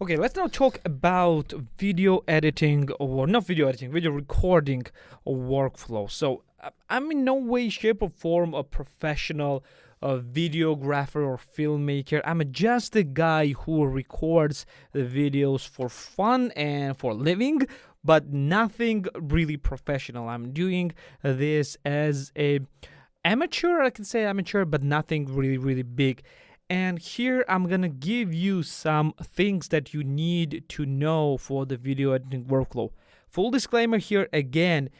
Okay, let's now talk about video editing, or not video editing, video recording workflow. So I'm in no way, shape, or form a professional videographer or filmmaker. I'm just a guy who records the videos for fun and for living, but nothing really professional. I'm doing this as a amateur, I can say amateur, but nothing really big. And here I'm gonna give you some things that you need to know for the video editing workflow. Full disclaimer here again,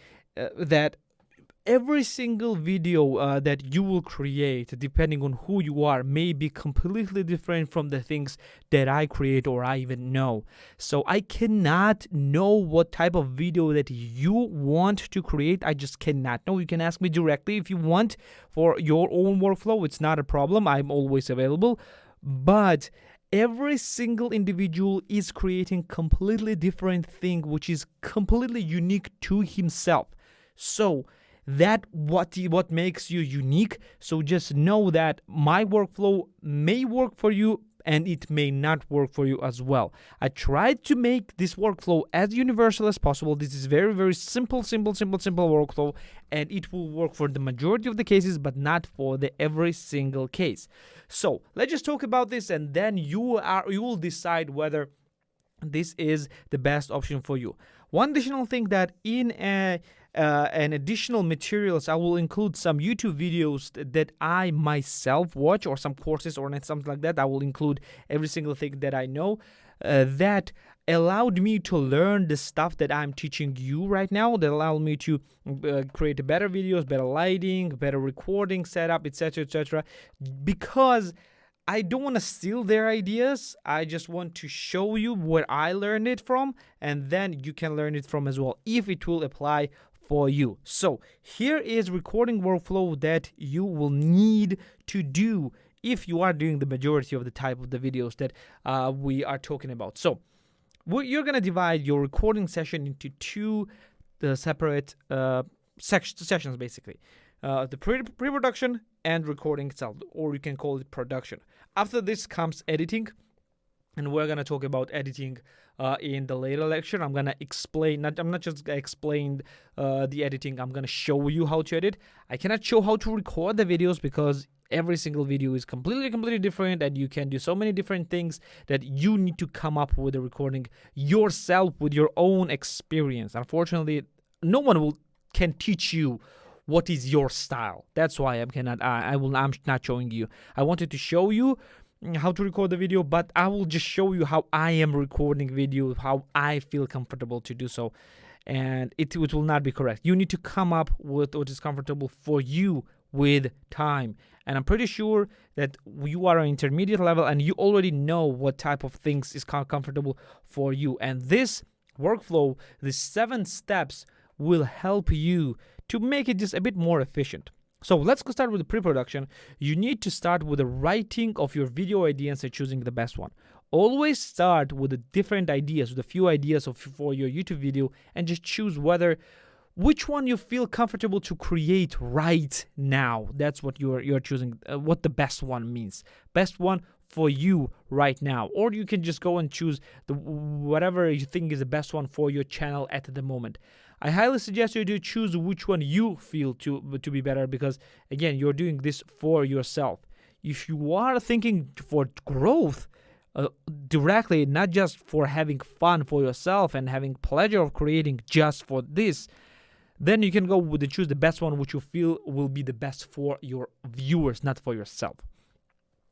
that every single video that you will create, depending on who you are, may be completely different from the things that I create or I even know. So I cannot know what type of video that you want to create. I just cannot know. You can ask me directly if you want for your own workflow. It's not a problem. I'm always available. But every single individual is creating completely different thing, which is completely unique to himself. So that what makes you unique. So just know that my workflow may work for you and it may not work for you as well. I tried to make this workflow as universal as possible. This is very simple workflow, and it will work for the majority of the cases, but not for the every single case. So let's just talk about this, and then you will decide whether this is the best option for you. One additional thing, that in an additional materials, I will include some YouTube videos that I myself watch, or some courses or something like that. I will include every single thing that I know that allowed me to learn the stuff that I'm teaching you right now, that allowed me to create better videos, better lighting, better recording setup, etc. Because I don't want to steal their ideas. I just want to show you where I learned it from, and then you can learn it from as well if it will apply for you. So here is recording workflow that you will need to do if you are doing the majority of the type of the videos that we are talking about. So you're going to divide your recording session into two separate sessions, basically. The pre-production and recording itself, or you can call it production. After this comes editing, and we're going to talk about editing in the later lecture. I'm going to explain, I'm not just going to explain the editing, I'm going to show you how to edit. I cannot show how to record the videos because every single video is completely different, and you can do so many different things that you need to come up with the recording yourself with your own experience. Unfortunately, no one can teach you what is your style. That's why I'm not showing you. I wanted to show you how to record the video, but I will just show you how I am recording video, how I feel comfortable to do so, and it will not be correct. You need to come up with what is comfortable for you with time, and I'm pretty sure that you are an intermediate level and you already know what type of things is comfortable for you, and this workflow, the 7 steps, will help you to make it just a bit more efficient. So let's go start with the pre-production. You need to start with the writing of your video ideas and choosing the best one. Always start with the different ideas, with a few ideas for your YouTube video, and just choose which one you feel comfortable to create right now. That's what you're choosing, what the best one means. Best one for you right now. Or you can just go and choose whatever you think is the best one for your channel at the moment. I highly suggest you to choose which one you feel to be better, because again, you're doing this for yourself. If you are thinking for growth directly, not just for having fun for yourself and having pleasure of creating just for this, then you can go with choose the best one which you feel will be the best for your viewers, not for yourself.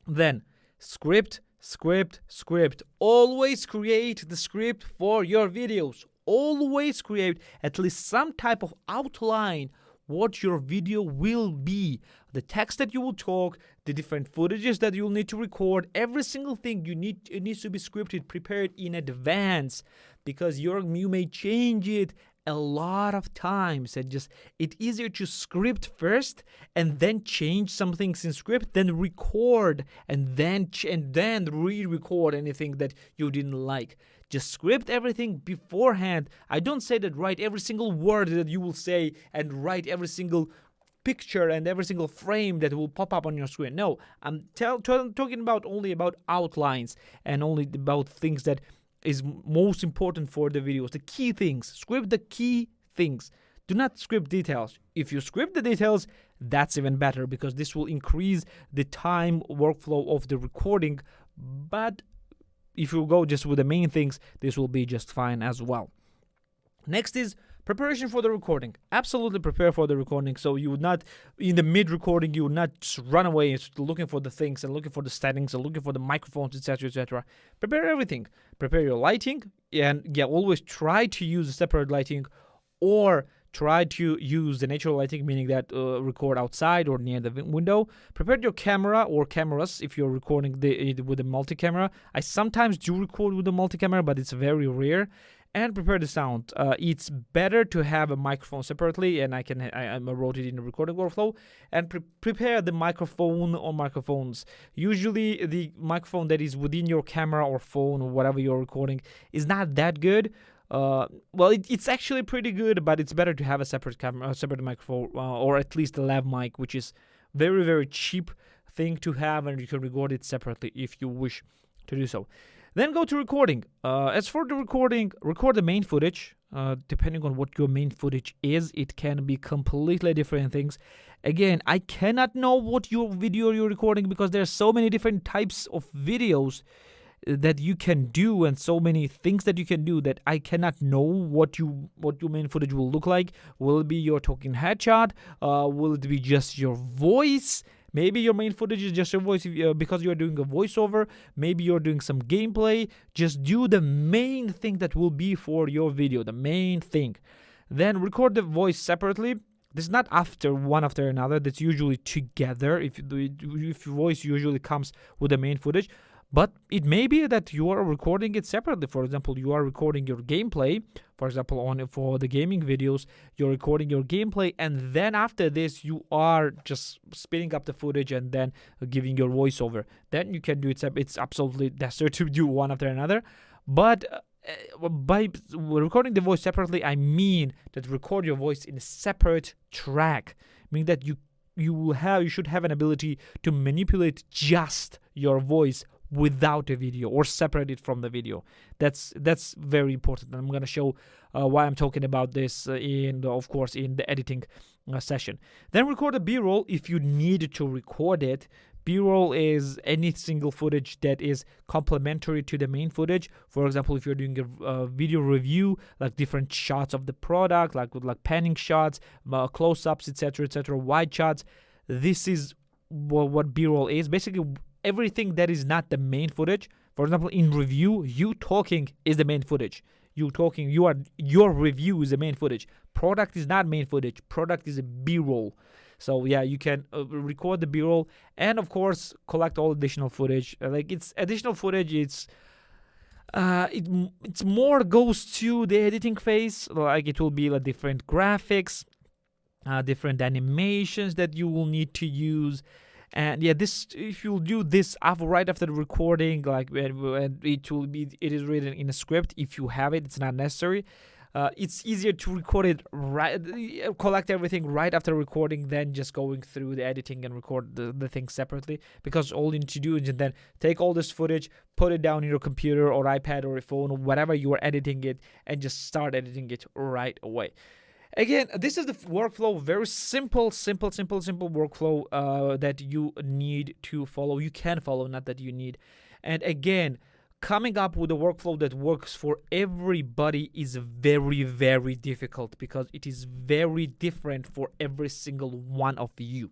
Then script. Always create the script for your videos. Always create at least some type of outline what your video will be, the text that you will talk, the different footages that you'll need to record. Every single thing it needs to be scripted, prepared in advance, because you may change it a lot of times, and just it's easier to script first and then change some things in script, then record and then re-record anything that you didn't like. Just script everything beforehand. I don't say that write every single word that you will say and write every single picture and every single frame that will pop up on your screen. No, I'm talking about only about outlines and only about things that is most important for the videos. The key things. Script the key things. Do not script details. If you script the details, that's even better, because this will increase the time workflow of the recording. But if you go just with the main things, this will be just fine as well. Next is preparation for the recording. Absolutely prepare for the recording. So you would not, in the mid-recording, you would not just run away looking for the things and looking for the settings and looking for the microphones, etc., etc. Prepare everything. Prepare your lighting, and yeah, always try to use a separate lighting, or try to use the natural lighting, meaning that record outside or near the window. Prepare your camera or cameras if you're recording with a multi-camera. I sometimes do record with a multi-camera, but it's very rare. And prepare the sound. It's better to have a microphone separately, and I wrote it in the recording workflow. And prepare the microphone or microphones. Usually the microphone that is within your camera or phone or whatever you're recording is not that good. Well, it's actually pretty good, but it's better to have a separate camera, a separate microphone, or at least a lav mic, which is very, very cheap thing to have, and you can record it separately if you wish to do so. Then go to recording. As for the recording, record the main footage. Depending on what your main footage is, it can be completely different things. Again, I cannot know what your video you're recording, because there are so many different types of videos that you can do, and so many things that you can do, that I cannot know what your main footage will look like. Will it be your talking headshot? Will it be just your voice? Maybe your main footage is just your voice because you're doing a voiceover. Maybe you're doing some gameplay. Just do the main thing that will be for your video, the main thing. Then record the voice separately. This is not one after another. That's usually together. If your voice usually comes with the main footage. But it may be that you are recording it separately. For example, you are recording your gameplay. For example, for the gaming videos, you're recording your gameplay, and then after this, you are just speeding up the footage and then giving your voiceover. Then you can do it. It's absolutely necessary to do one after another. But by recording the voice separately, I mean that record your voice in a separate track, meaning that you should have an ability to manipulate just your voice without a video, or separate it from the video. That's very important, and I'm going to show why I'm talking about this of course in the editing session. Then record a B-roll if you need to record it. B-roll is any single footage that is complementary to the main footage. For example, if you're doing a video review, like different shots of the product, like panning shots, close-ups, etc., wide shots, this is what B-roll is. Basically, everything that is not the main footage. For example, in review, you talking is the main footage. Your review is the main footage. Product is not main footage. Product is a B-roll. So yeah, you can record the B-roll, and of course collect all additional footage. It's additional footage. It's more goes to the editing phase. Like it will be like different graphics, different animations that you will need to use. And yeah, if you do this right after the recording, like it is written in a script. If you have it, it's not necessary. It's easier to record it collect everything right after recording than just going through the editing and record the thing separately, because all you need to do is then take all this footage, put it down in your computer or iPad or a phone or whatever you are editing it, and just start editing it right away. Again, this is the workflow, very simple workflow that you need to follow. You can follow, not that you need. And again, coming up with a workflow that works for everybody is very, very difficult, because it is very different for every single one of you.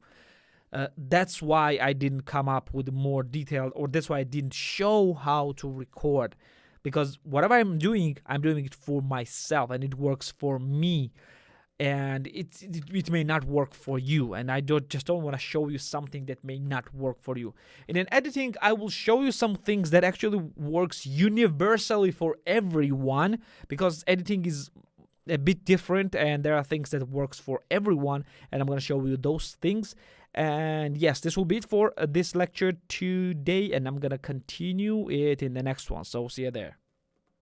That's why I didn't come up with more detailed, or that's why I didn't show how to record. Because whatever I'm doing it for myself, and it works for me. And it may not work for you, and I don't want to show you something that may not work for you. In an editing, I will show you some things that actually works universally for everyone, because editing is a bit different, and there are things that works for everyone, and I'm going to show you those things. And yes, this will be it for this lecture today, and I'm going to continue it in the next one. So see you there.